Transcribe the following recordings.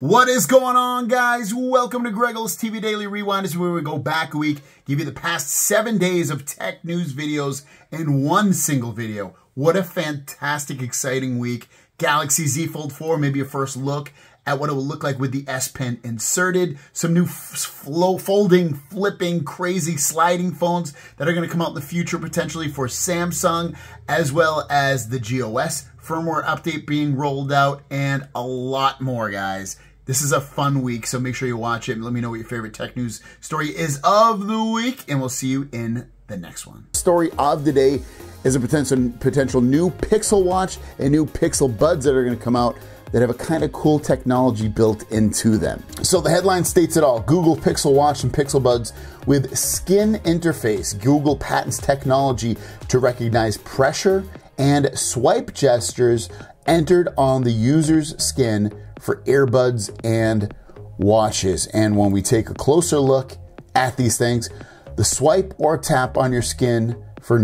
What is going on, guys? Welcome to Greggles TV Daily Rewind. This is where we go back a week, give you the past 7 days of tech news videos in one single video. What a fantastic, exciting week. Galaxy Z Fold 4, maybe a first look at what it will look like with the S Pen inserted. Some new folding, flipping, crazy sliding phones that are going to come out in the future potentially for Samsung, as well as the GOS firmware update being rolled out, and a lot more, guys. This is a fun week, so make sure you watch it and let me know what your favorite tech news story is of the week, and we'll see you in the next one. Story of the day is a potential new Pixel Watch and new Pixel Buds that are going to come out that have a kind of cool technology built into them. So the headline states it all. Google Pixel Watch and Pixel Buds with skin interface. Google patents technology to recognize pressure and swipe gestures entered on the user's skin for earbuds and watches. And when we take a closer look at these things, the swipe or tap on your skin for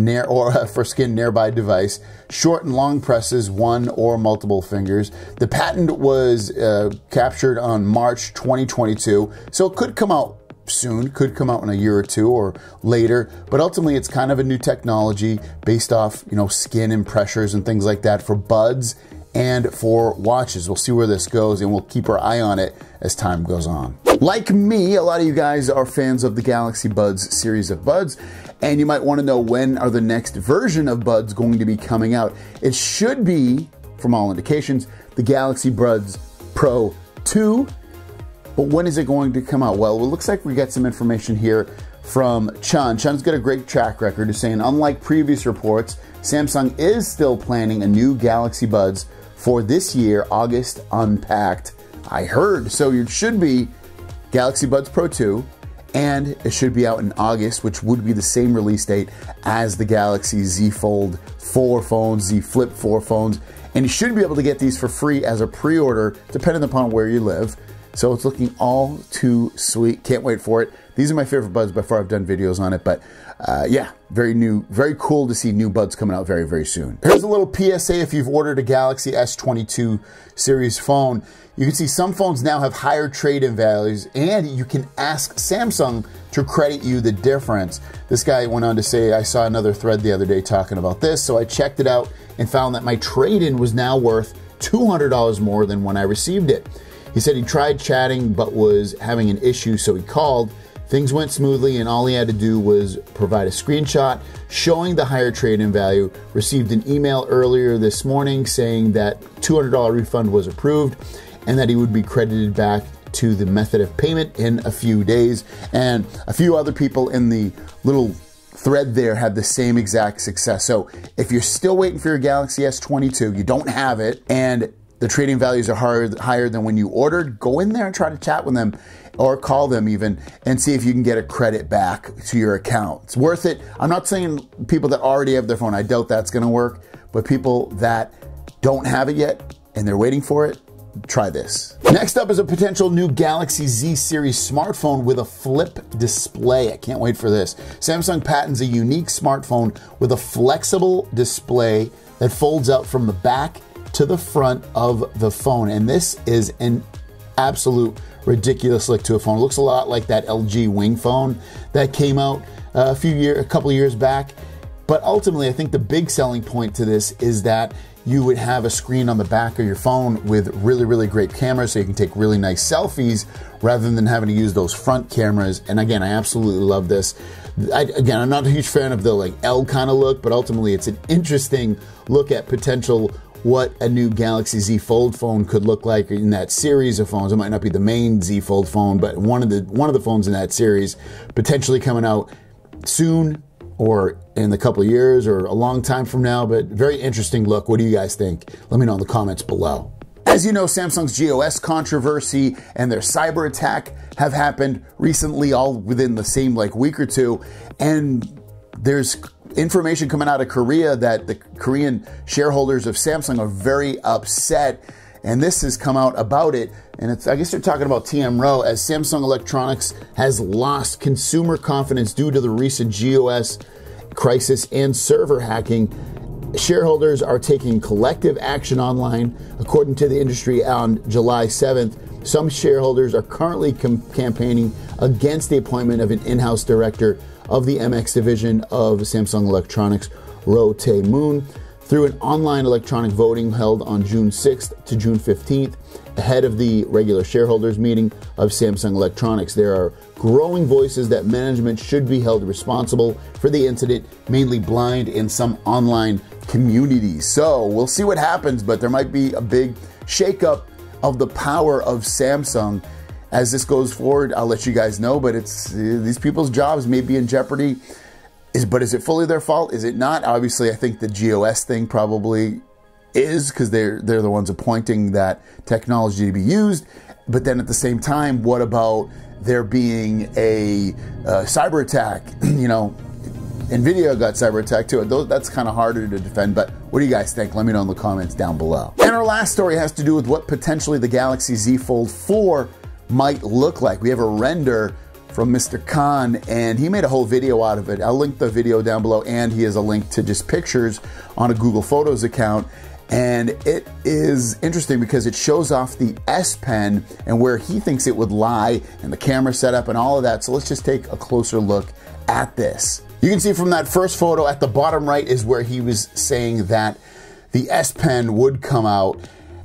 skin nearby device, short and long presses, one or multiple fingers. The patent was captured on March 2022, so it could come out soon, could come out in a year or two or later, but ultimately it's kind of a new technology based off, skin and pressures and things like that for buds and for watches. We'll see where this goes, and we'll keep our eye on it as time goes on. Like me, a lot of you guys are fans of the Galaxy Buds series of buds, and you might want to know, when are the next version of buds going to be coming out? It should be, from all indications, the Galaxy Buds Pro 2, but when is it going to come out? Well, it looks like we got some information here from Chun. Chun's got a great track record of saying, unlike previous reports, Samsung is still planning a new Galaxy Buds for this year, August unpacked, I heard. So it should be Galaxy Buds Pro 2, and it should be out in August, which would be the same release date as the Galaxy Z Fold 4 phones, Z Flip 4 phones, and you should be able to get these for free as a pre-order, depending upon where you live. So it's looking all too sweet. Can't wait for it. These are my favorite buds by far. I've done videos on it, but yeah, very new, very cool to see new buds coming out very, very soon. Here's a little PSA if you've ordered a Galaxy S22 series phone. You can see some phones now have higher trade-in values, and you can ask Samsung to credit you the difference. This guy went on to say, I saw another thread the other day talking about this, so I checked it out and found that my trade-in was now worth $200 more than when I received it. He said he tried chatting but was having an issue, so he called. Things went smoothly, and all he had to do was provide a screenshot showing the higher trade-in value. Received an email earlier this morning saying that $200 refund was approved and that he would be credited back to the method of payment in a few days. And a few other people in the little thread there had the same exact success. So if you're still waiting for your Galaxy S22, you don't have it, and the trading values are higher than when you ordered, go in there and try to chat with them or call them even and see if you can get a credit back to your account. It's worth it. I'm not saying people that already have their phone, I doubt that's going to work, but people that don't have it yet and they're waiting for it, try this. Next up is a potential new Galaxy Z series smartphone with a flip display. I can't wait for this. Samsung patents a unique smartphone with a flexible display that folds out from the back to the front of the phone, and this is an absolute ridiculous look to a phone. It looks a lot like that LG Wing phone that came out a couple of years back. But ultimately, I think the big selling point to this is that you would have a screen on the back of your phone with really, really great cameras, so you can take really nice selfies rather than having to use those front cameras. And again, I absolutely love this. Again, I'm not a huge fan of the like L kind of look, but ultimately it's an interesting look at potential what a new Galaxy Z Fold phone could look like in that series of phones. It might not be the main Z Fold phone, but one of the phones in that series potentially coming out soon or in a couple of years or a long time from now, but very interesting look. What do you guys think? Let me know in the comments below. As you know, Samsung's GOS controversy and their cyber attack have happened recently, all within the same week or two, and there's information coming out of Korea that the Korean shareholders of Samsung are very upset, and this has come out about it. And I guess they're talking about TMRO, as Samsung Electronics has lost consumer confidence due to the recent GOS crisis and server hacking. Shareholders are taking collective action online. According to the industry, on July 7th, some shareholders are currently campaigning against the appointment of an in-house director of the MX division of Samsung Electronics, Roh Tae-moon, through an online electronic voting held on June 6th to June 15th, ahead of the regular shareholders meeting of Samsung Electronics. There are growing voices that management should be held responsible for the incident, mainly blind in some online communities. So we'll see what happens, but there might be a big shakeup of the power of Samsung as this goes forward. I'll let you guys know, but it's these people's jobs may be in jeopardy. But is it fully their fault? Is it not? Obviously, I think the GOS thing probably is, because they're the ones appointing that technology to be used. But then at the same time, what about there being a cyber attack? You know, NVIDIA got cyber attacked too. That's kind of harder to defend, but what do you guys think? Let me know in the comments down below. And our last story has to do with what potentially the Galaxy Z Fold 4 might look like. We have a render from Mr. Khan, and he made a whole video out of it. I'll link the video down below, and he has a link to just pictures on a Google Photos account. And it is interesting because it shows off the S Pen and where he thinks it would lie, and the camera setup and all of that. So let's just take a closer look at this. You can see from that first photo at the bottom right is where he was saying that the S Pen would come out.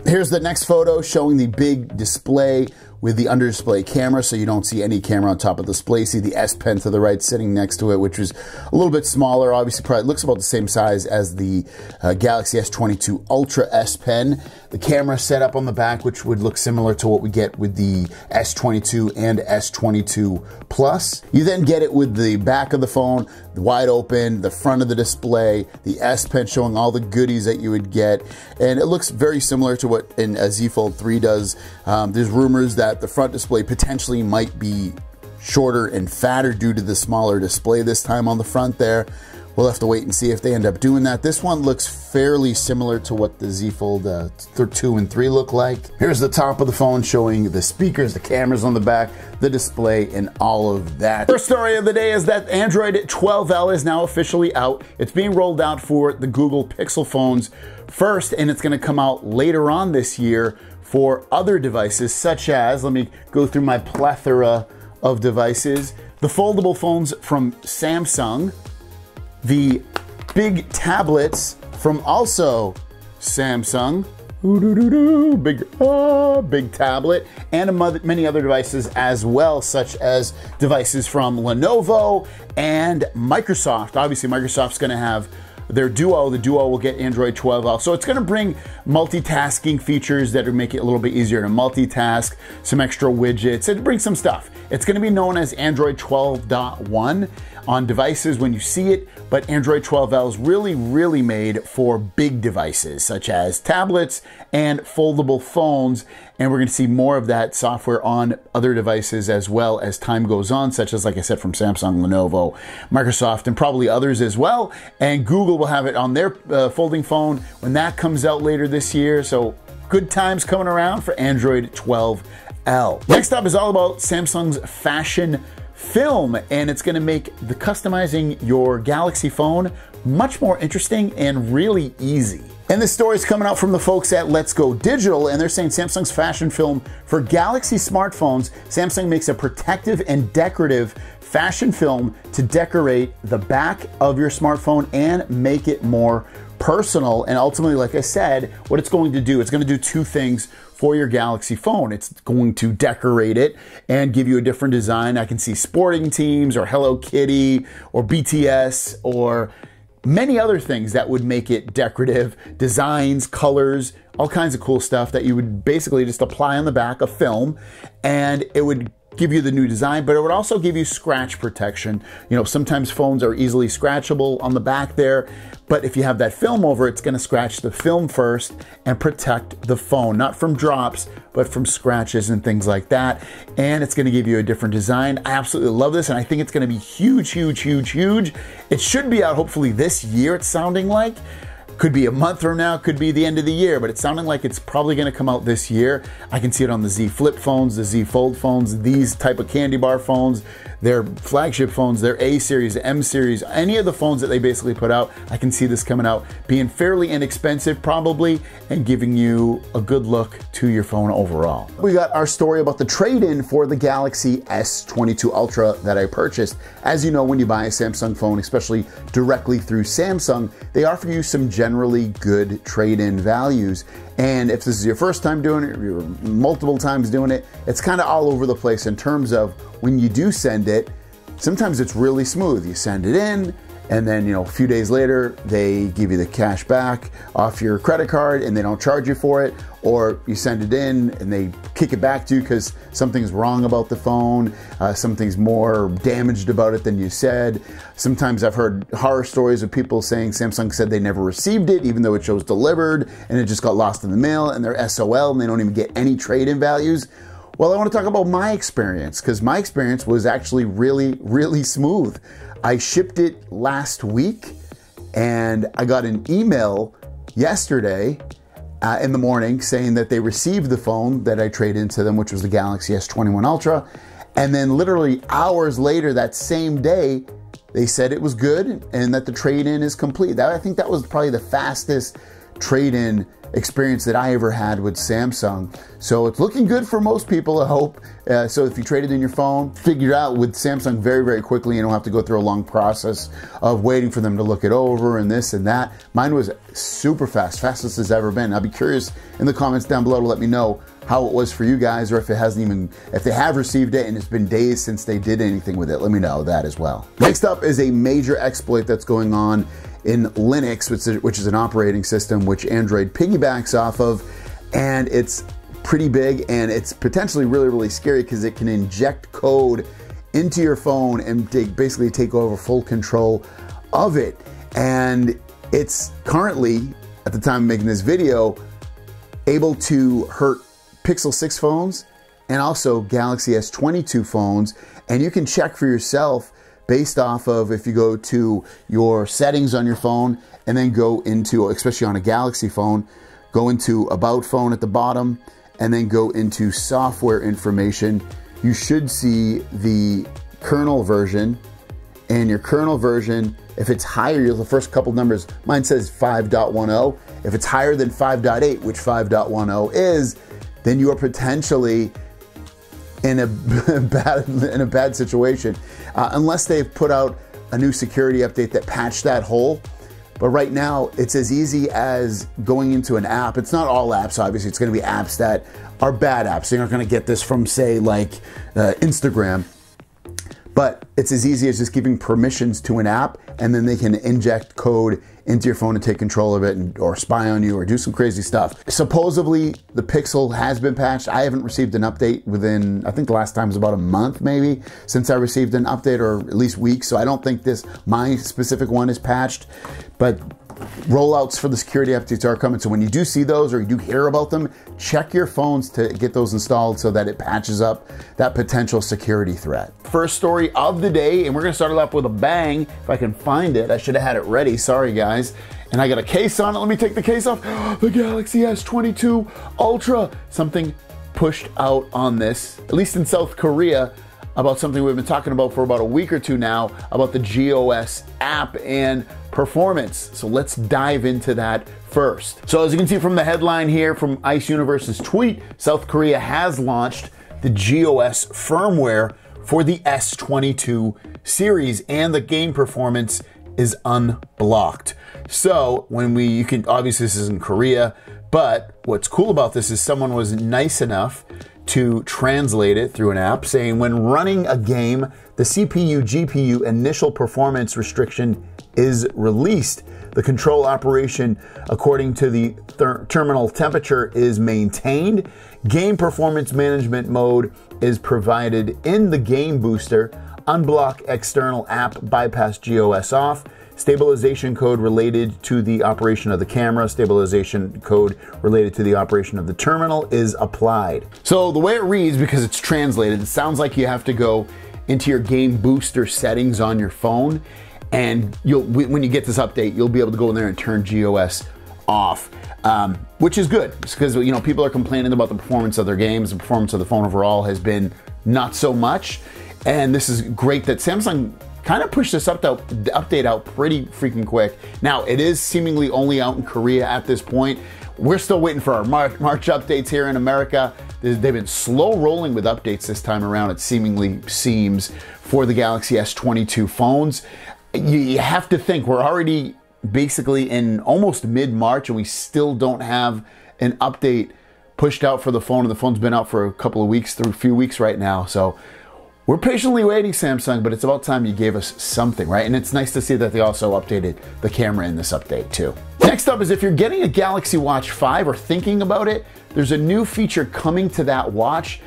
Here's the next photo showing the big display with the under display camera, so you don't see any camera on top of the display. See the S Pen to the right sitting next to it, which is a little bit smaller. Obviously, probably looks about the same size as the Galaxy S22 Ultra S Pen. The camera setup on the back, which would look similar to what we get with the S22 and S22 Plus. You then get it with the back of the phone, wide open, the front of the display, the S Pen showing all the goodies that you would get. And it looks very similar to what a Z Fold 3 does. There's rumors that the front display potentially might be shorter and fatter due to the smaller display this time on the front there. We'll have to wait and see if they end up doing that. This one looks fairly similar to what the Z Fold 2 and 3 look like. Here's the top of the phone showing the speakers, the cameras on the back, the display, and all of that. First story of the day is that Android 12L is now officially out. It's being rolled out for the Google Pixel phones first, and it's going to come out later on this year for other devices, such as, let me go through my plethora of devices, the foldable phones from Samsung, the big tablets from also Samsung, big tablet, and many other devices as well, such as devices from Lenovo and Microsoft. Obviously, Microsoft's going to have their Duo. The Duo will get Android 12L. So it's going to bring multitasking features that will make it a little bit easier to multitask, some extra widgets, and bring some stuff. It's going to be known as Android 12.1 on devices when you see it, but Android 12L is really made for big devices such as tablets and foldable phones, and we're going to see more of that software on other devices as well as time goes on, such as, like I said, from Samsung, Lenovo, Microsoft, and probably others as well. And Google will have it on their folding phone when that comes out later this year. So good times coming around for Android 12L. Next up is all about Samsung's fashion film, and it's going to make the customizing your Galaxy phone much more interesting and really easy. And this story is coming out from the folks at Let's Go Digital, and they're saying Samsung's fashion film for Galaxy smartphones. Samsung makes a protective and decorative fashion film to decorate the back of your smartphone and make it more personal. And ultimately, like I said, what it's going to do, it's going to do two things for your Galaxy phone. It's going to decorate it and give you a different design. I can see sporting teams or Hello Kitty or BTS or many other things that would make it decorative, designs, colors, all kinds of cool stuff that you would basically just apply on the back of film, and it would give you the new design, but it would also give you scratch protection. You know, sometimes phones are easily scratchable on the back there, but if you have that film over, it's going to scratch the film first and protect the phone, not from drops, but from scratches and things like that. And it's going to give you a different design. I absolutely love this, and I think it's going to be huge. It should be out hopefully this year, it's sounding like. Could be a month from now, could be the end of the year, but it's sounding like it's probably gonna come out this year. I can see it on the Z Flip phones, the Z Fold phones, these type of candy bar phones, their flagship phones, their A series, M series, any of the phones that they basically put out. I can see this coming out, being fairly inexpensive probably, and giving you a good look to your phone overall. We got our story about the trade-in for the Galaxy S22 Ultra that I purchased. As you know, when you buy a Samsung phone, especially directly through Samsung, they offer you some generally good trade-in values. And if this is your first time doing it, or you're multiple times doing it, it's kind of all over the place in terms of when you do send it. Sometimes it's really smooth. You send it in, and then, a few days later, they give you the cash back off your credit card and they don't charge you for it. Or you send it in and they kick it back to you because something's wrong about the phone, something's more damaged about it than you said. Sometimes I've heard horror stories of people saying Samsung said they never received it, even though it shows delivered, and it just got lost in the mail, and they're SOL and they don't even get any trade-in values. Well, I want to talk about my experience, because my experience was actually really, really smooth. I shipped it last week, and I got an email yesterday in the morning saying that they received the phone that I traded into them, which was the Galaxy S21 Ultra. And then literally hours later that same day, they said it was good and that the trade-in is complete. I think that was probably the fastest trade-in experience that I ever had with Samsung. So it's looking good for most people, I hope. So if you traded in your phone, figure it out with Samsung very, very quickly. You don't have to go through a long process of waiting for them to look it over and this and that. Mine was super fast, fastest it's ever been. I'll be curious in the comments down below to let me know how it was for you guys, or if it hasn't even, if they have received it and it's been days since they did anything with it. Let me know that as well. Next up is a major exploit that's going on in Linux, which is an operating system which Android piggybacks off of, and it's pretty big and it's potentially really, really scary because it can inject code into your phone and basically take over full control of it. And it's currently, at the time of making this video, able to hurt Pixel 6 phones and also Galaxy S22 phones. And you can check for yourself based off of, if you go to your settings on your phone and then go into, especially on a Galaxy phone, go into About Phone at the bottom and then go into Software Information. You should see the kernel version, and your kernel version, if it's higher, the first couple numbers, mine says 5.10. If it's higher than 5.8, which 5.10 is, then you are potentially in a bad situation, unless they've put out a new security update that patched that hole. But right now, it's as easy as going into an app. It's not all apps, obviously. It's going to be apps that are bad apps. You're not going to get this from, say, like Instagram. But it's as easy as just giving permissions to an app, and then they can inject code into your phone and take control of it, or spy on you, or do some crazy stuff. Supposedly, the Pixel has been patched. I haven't received an update within, I think the last time was about a month maybe, since I received an update, or at least weeks. So I don't think my specific one is patched, but rollouts for the security updates are coming. So when you do see those or you do hear about them, check your phones to get those installed so that it patches up that potential security threat. First story of the day, and we're gonna start it off with a bang. If I can find it, I should have had it ready, sorry guys. And I got a case on it, let me take the case off. The Galaxy S22 Ultra. Something pushed out on this, at least in South Korea, about something we've been talking about for about a week or two now, about the GOS app and performance. So let's dive into that first. So as you can see from the headline here from Ice Universe's tweet, South Korea has launched the GOS firmware for the S22 series, and the game performance is unblocked. So you can, obviously this is in Korea, but what's cool about this is someone was nice enough to translate it through an app, saying when running a game, the CPU GPU initial performance restriction is released. The control operation according to the terminal temperature is maintained. Game performance management mode is provided in the game booster. Unblock external app, bypass GOS off. Stabilization code related to the operation of the camera, stabilization code related to the operation of the terminal is applied. So the way it reads, because it's translated, it sounds like you have to go into your game booster settings on your phone, and when you get this update, you'll be able to go in there and turn GOS off, which is good because people are complaining about the performance of their games. The performance of the phone overall has been not so much, and this is great that Samsung kind of pushed this update out pretty freaking quick. Now, it is seemingly only out in Korea at this point. We're still waiting for our March updates here in America. They've been slow rolling with updates this time around, it seemingly seems, for the Galaxy S22 phones. You have to think we're already basically in almost mid-March and we still don't have an update pushed out for the phone, and the phone's been out for a couple of weeks, through a few weeks right now. So we're patiently waiting, Samsung, but it's about time you gave us something, right? And it's nice to see that they also updated the camera in this update too. Next up is if you're getting a Galaxy Watch 5 or thinking about it, there's a new feature coming to that watch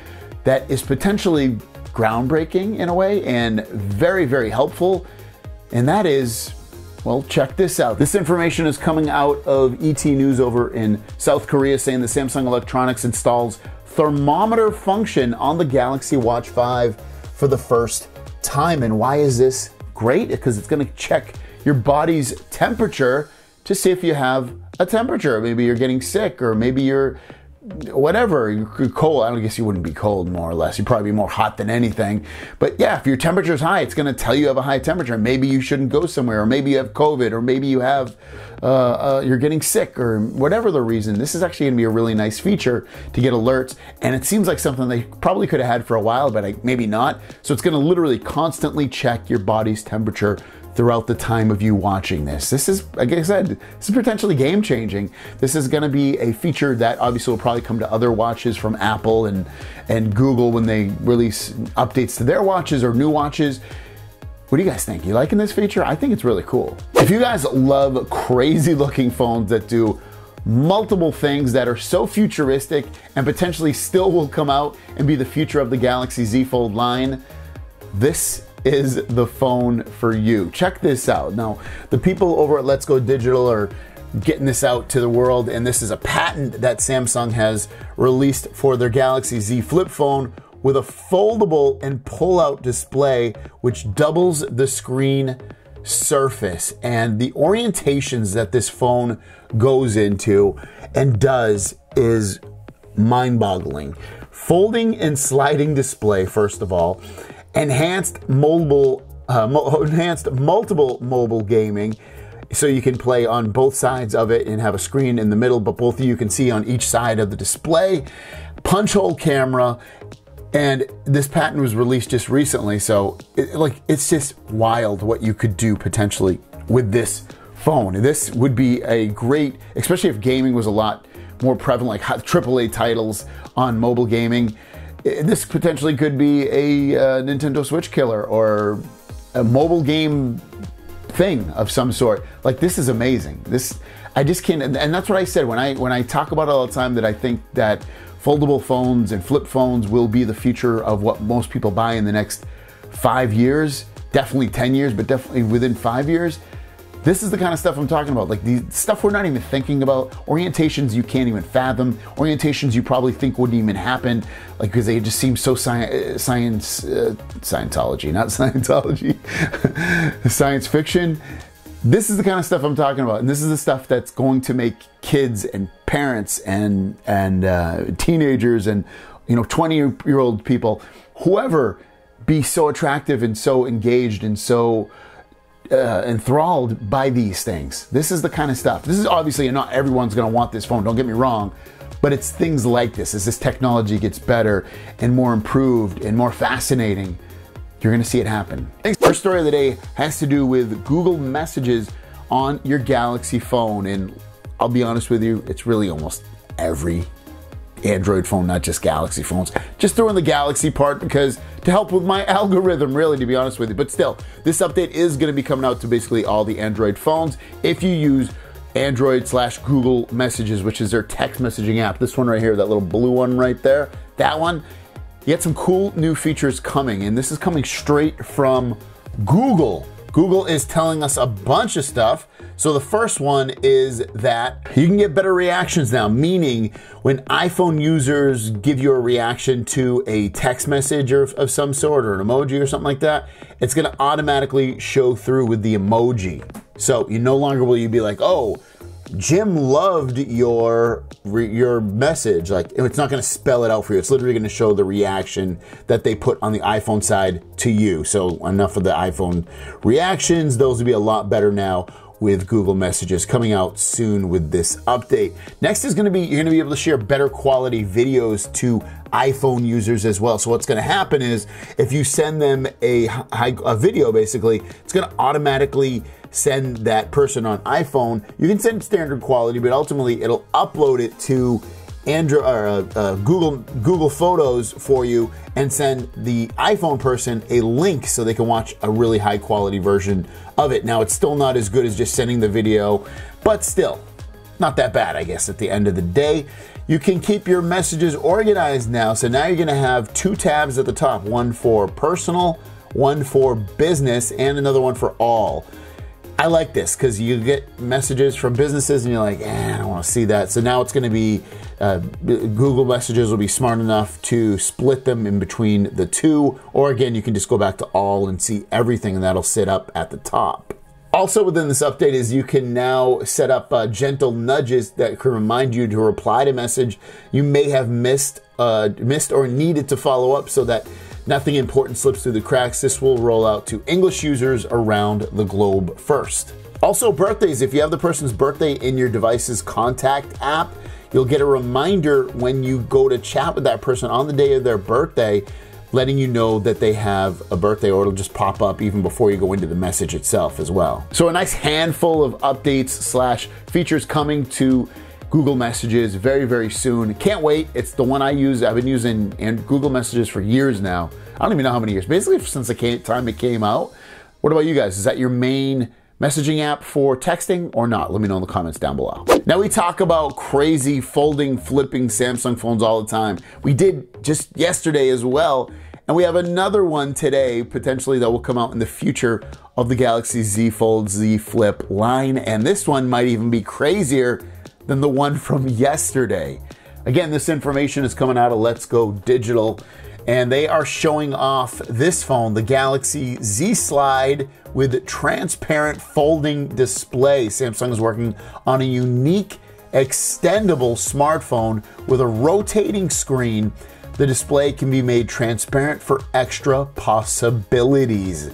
that is potentially groundbreaking in a way and very, very helpful. And that is, well, check this out. This information is coming out of ET News over in South Korea, saying that Samsung Electronics installs thermometer function on the Galaxy Watch 5 for the first time. And why is this great? Because it's going to check your body's temperature to see if you have a temperature. Maybe you're getting sick, or maybe you're whatever, you're cold. I guess you wouldn't be cold, more or less. You'd probably be more hot than anything. But yeah, if your temperature is high, it's going to tell you have a high temperature. Maybe you shouldn't go somewhere, or maybe you have COVID, or maybe you have you're getting sick, or whatever the reason. This is actually going to be a really nice feature to get alerts, and it seems like something they probably could have had for a while, but maybe not. So it's going to literally constantly check your body's temperature throughout the time of you watching this. This is, like I said, this is potentially game-changing. This is going to be a feature that obviously will probably come to other watches from Apple and Google when they release updates to their watches or new watches. What do you guys think? You liking this feature? I think it's really cool. If you guys love crazy-looking phones that do multiple things that are so futuristic and potentially still will come out and be the future of the Galaxy Z Fold line, this is the phone for you. Check this out. Now, the people over at Let's Go Digital are getting this out to the world, and this is a patent that Samsung has released for their Galaxy Z Flip phone with a foldable and pull-out display which doubles the screen surface. And the orientations that this phone goes into and does is mind-boggling. Folding and sliding display, first of all. Enhanced multiple mobile gaming, so you can play on both sides of it and have a screen in the middle, but both of you can see on each side of the display. Punch hole camera, and this patent was released just recently, so it's just wild what you could do potentially with this phone. This would be a great, especially if gaming was a lot more prevalent, like AAA titles on mobile gaming. This potentially could be a Nintendo Switch killer or a mobile game thing of some sort. Like, this is amazing. This, I just can't, and that's what I said when I talk about it all the time, that I think that foldable phones and flip phones will be the future of what most people buy in the next 5 years, definitely 10 years, but definitely within 5 years. This is the kind of stuff I'm talking about, like the stuff we're not even thinking about, orientations you can't even fathom, orientations you probably think wouldn't even happen, like, because they just seem so Scientology, not Scientology, science fiction. This is the kind of stuff I'm talking about, and this is the stuff that's going to make kids and parents and teenagers and 20-year-old people, whoever, be so attractive and so engaged and so enthralled by these things. This is the kind of stuff. This is obviously, not everyone's going to want this phone, don't get me wrong, but it's things like this. As this technology gets better and more improved and more fascinating, you're going to see it happen. Our story of the day has to do with Google Messages on your Galaxy phone, and I'll be honest with you, it's really almost every Android phone, not just Galaxy phones. Just throw in the Galaxy part because to help with my algorithm, really, to be honest with you. But still, this update is going to be coming out to basically all the Android phones if you use Android/Google Messages, which is their text messaging app. This one right here, that little blue one right there, that one. You got some cool new features coming, and this is coming straight from Google. Google is telling us a bunch of stuff. So the first one is that you can get better reactions now, meaning when iPhone users give you a reaction to a text message of some sort or an emoji or something like that, it's gonna automatically show through with the emoji. So you no longer will you be like, oh, Jim loved your message. Like, it's not gonna spell it out for you. It's literally gonna show the reaction that they put on the iPhone side to you. So enough of the iPhone reactions. Those will be a lot better now with Google Messages coming out soon with this update. Next is gonna be, you're gonna be able to share better quality videos to iPhone users as well. So what's gonna happen is if you send them a video, basically, it's gonna automatically send that person on iPhone. You can send standard quality, but ultimately it'll upload it to Android or Google Photos for you and send the iPhone person a link so they can watch a really high quality version of it. Now, it's still not as good as just sending the video, but still not that bad, I guess, at the end of the day. You can keep your messages organized now. So now you're gonna have 2 tabs at the top, one for personal, one for business, and another one for all. I like this because you get messages from businesses and you're like, I don't want to see that. So now it's going to be, Google Messages will be smart enough to split them in between the 2. Or again, you can just go back to all and see everything, and that'll sit up at the top. Also within this update is you can now set up gentle nudges that can remind you to reply to message you may have missed or needed to follow up so that nothing important slips through the cracks. This will roll out to English users around the globe first. Also, birthdays. If you have the person's birthday in your device's contact app, you'll get a reminder when you go to chat with that person on the day of their birthday, letting you know that they have a birthday, or it'll just pop up even before you go into the message itself as well. So a nice handful of updates / features coming to Google Messages very, very soon. Can't wait. It's the one I use. I've been using Google Messages for years now. I don't even know how many years. Basically, since the time it came out. What about you guys? Is that your main messaging app for texting or not? Let me know in the comments down below. Now, we talk about crazy folding, flipping Samsung phones all the time. We did just yesterday as well. And we have another one today, potentially, that will come out in the future of the Galaxy Z Fold, Z Flip line. And this one might even be crazier than the one from yesterday. Again, this information is coming out of Let's Go Digital, and they are showing off this phone, the Galaxy Z Slide with transparent folding display. Samsung is working on a unique extendable smartphone with a rotating screen. The display can be made transparent for extra possibilities.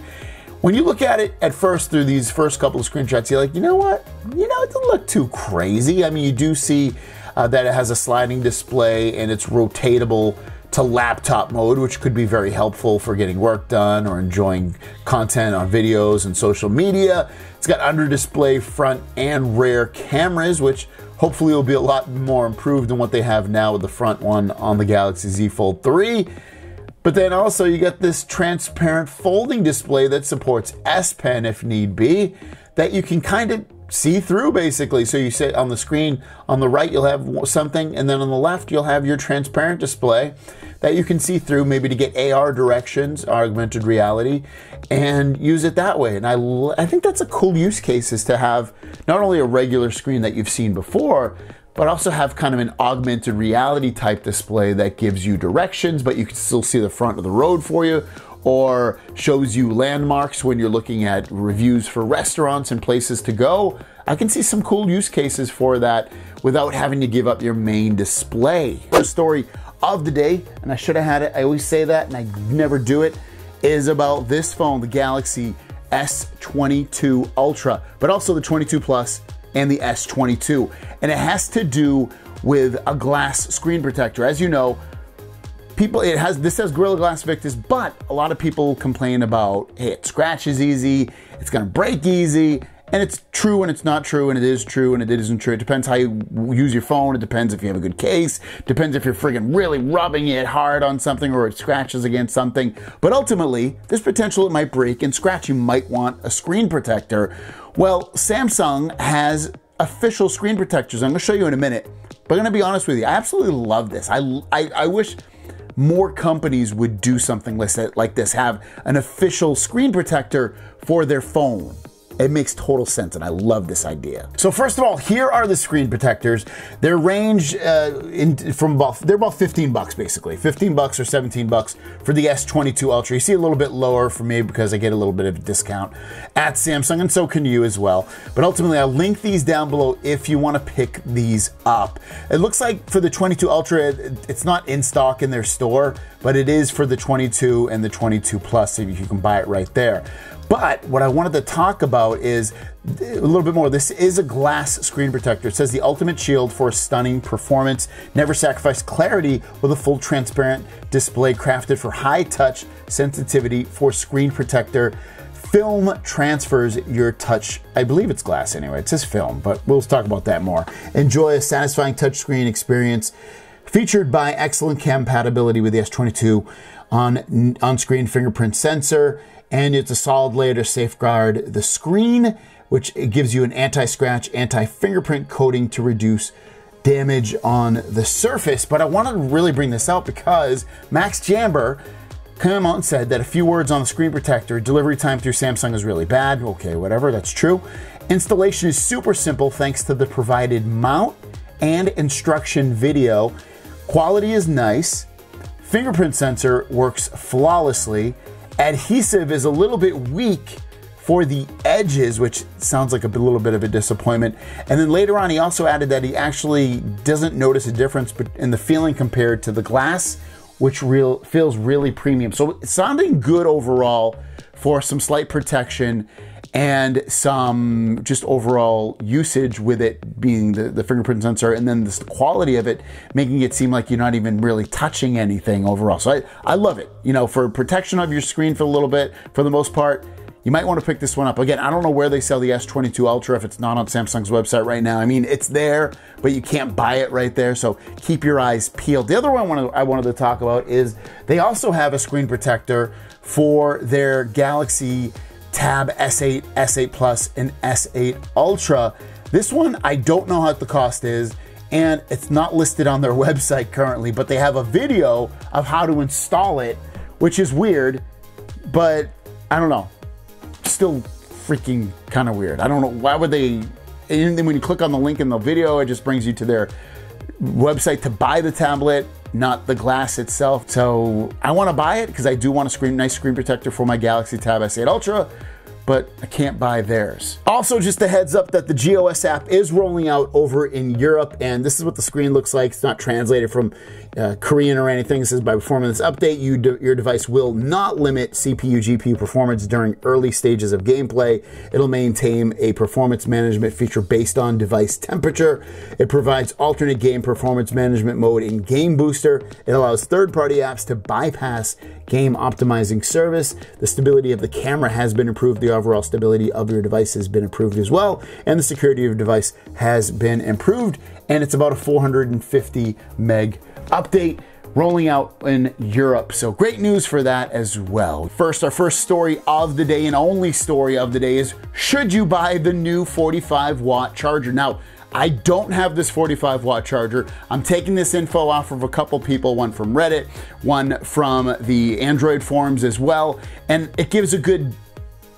When you look at it at first through these first couple of screenshots, you're like, you know what? It doesn't look too crazy. I mean, you do see that it has a sliding display and it's rotatable to laptop mode, which could be very helpful for getting work done or enjoying content on videos and social media. It's got under display front and rear cameras, which hopefully will be a lot more improved than what they have now with the front one on the Galaxy Z Fold 3. But then also you got this transparent folding display that supports S Pen if need be, that you can kind of see through basically. So you sit on the screen, on the right you'll have something, and then on the left you'll have your transparent display that you can see through, maybe to get AR directions, augmented reality, and use it that way. And I think that's a cool use case, is to have not only a regular screen that you've seen before, but also have kind of an augmented reality type display that gives you directions, but you can still see the front of the road for you, or shows you landmarks when you're looking at reviews for restaurants and places to go. I can see some cool use cases for that without having to give up your main display. First story of the day, and I should have had it, I always say that and I never do it, is about this phone, the Galaxy S22 Ultra, but also the 22 Plus and the S22. And it has to do with a glass screen protector. As you know, this has Gorilla Glass Victus, but a lot of people complain about, hey, it scratches easy, it's gonna break easy, and it's true and it's not true, and it is true and it isn't true. It depends how you use your phone, it depends if you have a good case, depends if you're friggin' really rubbing it hard on something or it scratches against something. But ultimately, there's potential it might break and scratch. You might want a screen protector. Well, Samsung has official screen protectors. I'm gonna show you in a minute, but I'm gonna be honest with you, I absolutely love this. I wish more companies would do something like this, have an official screen protector for their phone. It makes total sense, and I love this idea. So first of all, here are the screen protectors. Their range they're about 15 bucks basically, 15 bucks or 17 bucks for the S22 Ultra. You see a little bit lower for me because I get a little bit of a discount at Samsung, and so can you as well. But ultimately, I'll link these down below if you want to pick these up. It looks like for the 22 Ultra, it's not in stock in their store, but it is for the 22 and the 22 Plus, so you can buy it right there. But what I wanted to talk about is a little bit more. This is a glass screen protector. It says the ultimate shield for stunning performance. Never sacrifice clarity with a full transparent display crafted for high touch sensitivity for screen protector. Film transfers your touch. I believe it's glass anyway. It says film, but we'll talk about that more. Enjoy a satisfying touchscreen experience featured by excellent compatibility with the S22 on-screen fingerprint sensor. And it's a solid layer to safeguard the screen, which gives you an anti-scratch, anti-fingerprint coating to reduce damage on the surface. But I wanted to really bring this out because Max Jamber came out and said that a few words on the screen protector, delivery time through Samsung is really bad. Okay, whatever, that's true. Installation is super simple thanks to the provided mount and instruction video. Quality is nice. Fingerprint sensor works flawlessly. Adhesive is a little bit weak for the edges, which sounds like a little bit of a disappointment. And then later on, he also added that he actually doesn't notice a difference in the feeling compared to the glass, which feels really premium. So it's sounding good overall for some slight protection and some just overall usage with it being the fingerprint sensor, and then the quality of it making it seem like you're not even really touching anything overall. So I love it. You know, for protection of your screen for a little bit, for the most part, you might want to pick this one up. Again, I don't know where they sell the S22 Ultra if it's not on Samsung's website right now. I mean, it's there, but you can't buy it right there, so keep your eyes peeled. The other one I wanted to talk about is they also have a screen protector for their Galaxy Tab S8, S8 Plus, and S8 Ultra. This one, I don't know what the cost is, and it's not listed on their website currently, but they have a video of how to install it, which is weird, but I don't know. Still freaking kind of weird. I don't know, why would they, and then when you click on the link in the video, it just brings you to their website to buy the tablet, not the glass itself. So I want to buy it because I do want a nice screen protector for my Galaxy Tab S8 Ultra, but I can't buy theirs. Also, just a heads up that the GOS app is rolling out over in Europe, and this is what the screen looks like. It's not translated from Korean or anything. It says by performing this update, your device will not limit CPU, GPU performance during early stages of gameplay. It'll maintain a performance management feature based on device temperature. It provides alternate game performance management mode in Game Booster. It allows third-party apps to bypass game optimizing service. The stability of the camera has been improved. The overall stability of your device has been improved as well. And the security of your device has been improved. And it's about a 450 meg update rolling out in Europe. So great news for that as well. First, our first story of the day and only story of the day is, should you buy the new 45-watt charger? Now, I don't have this 45-watt charger. I'm taking this info off of a couple people, one from Reddit, one from the Android forums as well. And it gives a good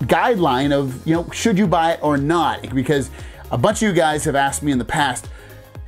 guideline of, you know, should you buy it or not? Because a bunch of you guys have asked me in the past,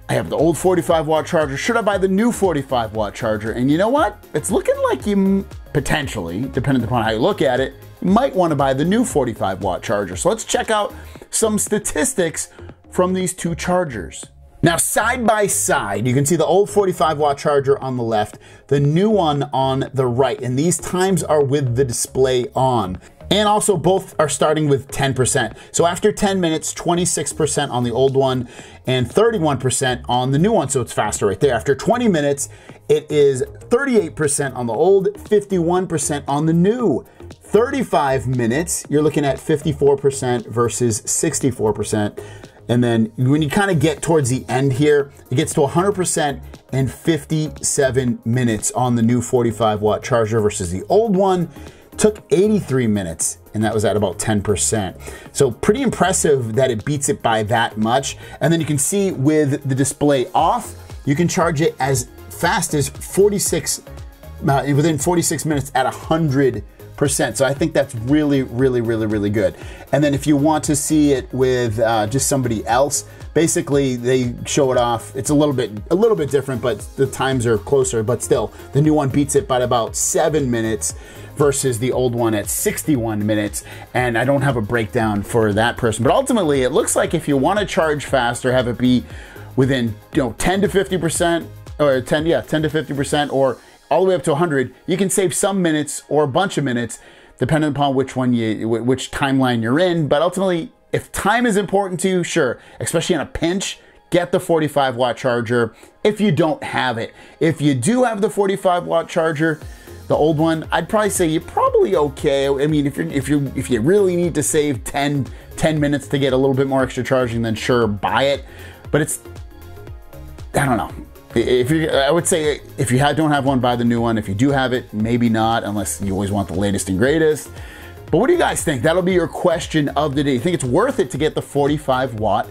I have the old 45-watt charger. Should I buy the new 45-watt charger? And you know what? It's looking like you potentially, depending upon how you look at it, you might want to buy the new 45-watt charger. So let's check out some statistics from these two chargers. Now, side by side, you can see the old 45-watt charger on the left, the new one on the right, and these times are with the display on. And also both are starting with 10%. So after 10 minutes, 26% on the old one and 31% on the new one. So it's faster right there. After 20 minutes, it is 38% on the old, 51% on the new. 35 minutes, you're looking at 54% versus 64%. And then when you kind of get towards the end here, it gets to 100% and 57 minutes on the new 45-watt charger versus the old one. Took 83 minutes, and that was at about 10%. So pretty impressive that it beats it by that much. And then you can see with the display off, you can charge it as fast as 46 within 46 minutes at 100%. So I think that's really, really, really, really good. And then if you want to see it with just somebody else, basically they show it off. It's a little bit different, but the times are closer, but still the new one beats it by about 7 minutes versus the old one at 61 minutes. And I don't have a breakdown for that person, but ultimately it looks like if you want to charge faster, have it be within 10 to 50% or 10 to 50% or all the way up to 100, you can save some minutes or a bunch of minutes depending upon which timeline you're in. But ultimately, if time is important to you, sure, especially in a pinch, get the 45 watt charger if you don't have it. If you do have the 45 watt charger, the old one, I'd probably say you're probably okay. I mean, if you really need to save 10 minutes to get a little bit more extra charging, then sure, buy it. But I don't know. I would say if you don't have one, buy the new one. If you do have it, maybe not, unless you always want the latest and greatest. But what do you guys think? That'll be your question of the day. You think it's worth it to get the 45 watt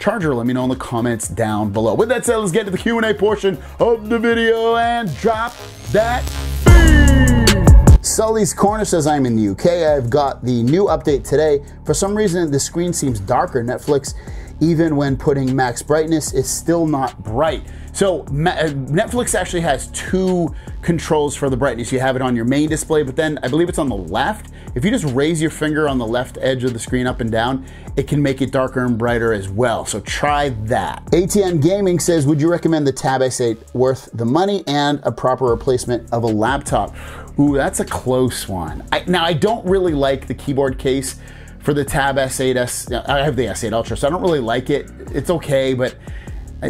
charger? Let me know in the comments down below. With that said, let's get to the Q&A portion of the video and drop that beat. Sully's Corner says, I'm in the UK. I've got the new update today. For some reason, the screen seems darker. Netflix, even when putting max brightness, is still not bright. So Netflix actually has two controls for the brightness. You have it on your main display, but then I believe it's on the left. If you just raise your finger on the left edge of the screen up and down, it can make it darker and brighter as well. So try that. ATN Gaming says, would you recommend the Tab S8 worth the money and a proper replacement of a laptop? Ooh, that's a close one. Now, I don't really like the keyboard case for the Tab S8. I have the S8 Ultra, so I don't really like it. It's okay, but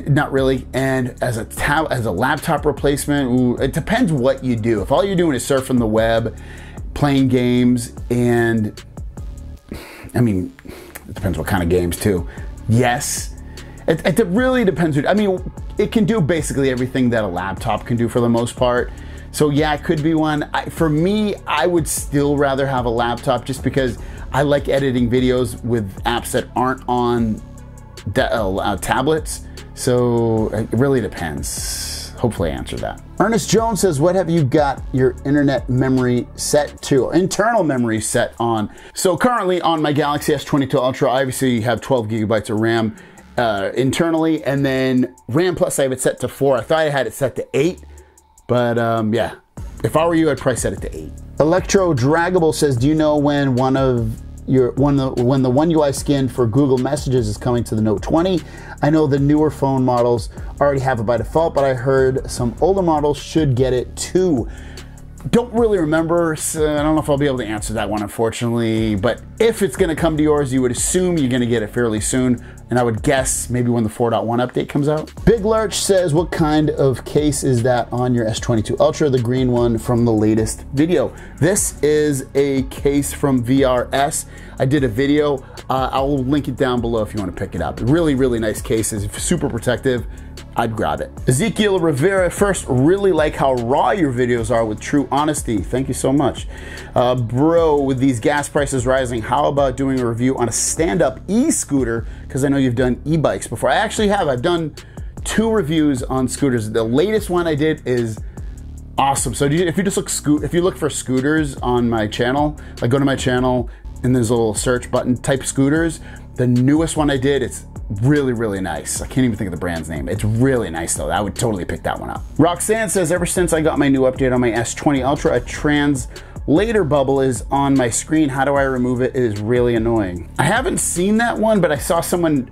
not really. And as a laptop replacement, ooh, it depends what you do. If all you're doing is surfing the web, playing games, and I mean, it depends what kind of games too. Yes, it really depends. I mean, it can do basically everything that a laptop can do for the most part. So yeah, it could be one. For me, I would still rather have a laptop just because I like editing videos with apps that aren't on tablets. So it really depends. Hopefully I answered that. Ernest Jones says, what have you got your internet memory set to? Internal memory set on. So currently on my Galaxy S22 Ultra, I obviously have 12 gigabytes of RAM internally, and then RAM plus I have it set to 4. I thought I had it set to 8, but yeah, if I were you, I'd probably set it to 8. Electro Draggable says, do you know when when the One UI skin for Google Messages is coming to the Note 20? I know the newer phone models already have it by default, but I heard some older models should get it too. Don't really remember, so I don't know if I'll be able to answer that one, unfortunately, but if it's gonna come to yours, you would assume you're gonna get it fairly soon, and I would guess maybe when the 4.1 update comes out. Big Lurch says, what kind of case is that on your S22 Ultra, the green one from the latest video? This is a case from VRS. I did a video. I'll link it down below if you want to pick it up. Really, really nice case. It's super protective. I'd grab it. Ezekiel Rivera, first, really like how raw your videos are with true honesty. Thank you so much. Bro, with these gas prices rising, how about doing a review on a stand-up e-scooter? Because I know you've done e-bikes before. I actually have. I've done 2 reviews on scooters. The latest one I did is awesome. So if you look for scooters on my channel, like go to my channel and there's a little search button, type scooters. The newest one I did, it's really, really nice. I can't even think of the brand's name. It's really nice though. I would totally pick that one up. Roxanne says, ever since I got my new update on my S20 Ultra, a translator bubble is on my screen. How do I remove it? It is really annoying. I haven't seen that one, but I saw someone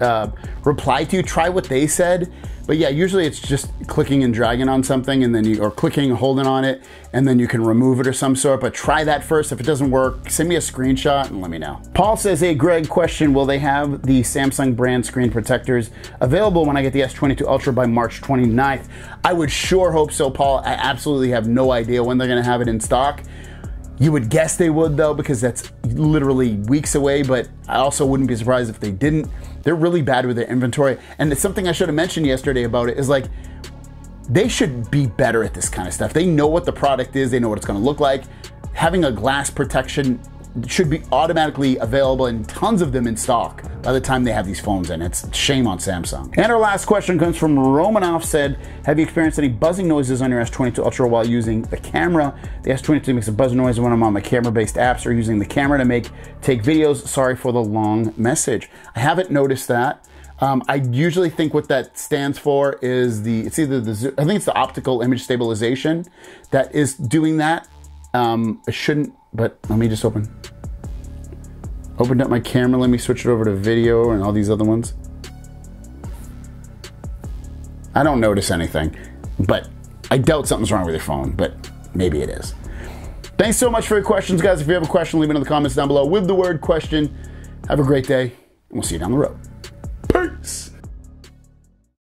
reply to you. Try what they said. But yeah, usually it's just clicking and dragging on something and then or clicking and holding on it, and then you can remove it or some sort, but try that first. If it doesn't work, send me a screenshot and let me know. Paul says, hey Greg, question, will they have the Samsung brand screen protectors available when I get the S22 Ultra by March 29th? I would sure hope so, Paul. I absolutely have no idea when they're gonna have it in stock. You would guess they would though, because that's literally weeks away, but I also wouldn't be surprised if they didn't. They're really bad with their inventory. And it's something I should have mentioned yesterday about it is like, they should be better at this kind of stuff. They know what the product is, they know what it's gonna look like. Having a glass protection should be automatically available and tons of them in stock by the time they have these phones in. It's shame on Samsung. And our last question comes from Romanov, said, have you experienced any buzzing noises on your S22 Ultra while using the camera? The S22 makes a buzzing noise when I'm on my camera-based apps or using the camera to take videos. Sorry for the long message. I haven't noticed that. I usually think what that stands for is I think it's the optical image stabilization that is doing that. It shouldn't, but let me just opened up my camera. Let me switch it over to video and all these other ones. I don't notice anything, but I doubt something's wrong with your phone, but maybe it is. Thanks so much for your questions, guys. If you have a question, leave it in the comments down below with the word question. Have a great day, and we'll see you down the road. Peace.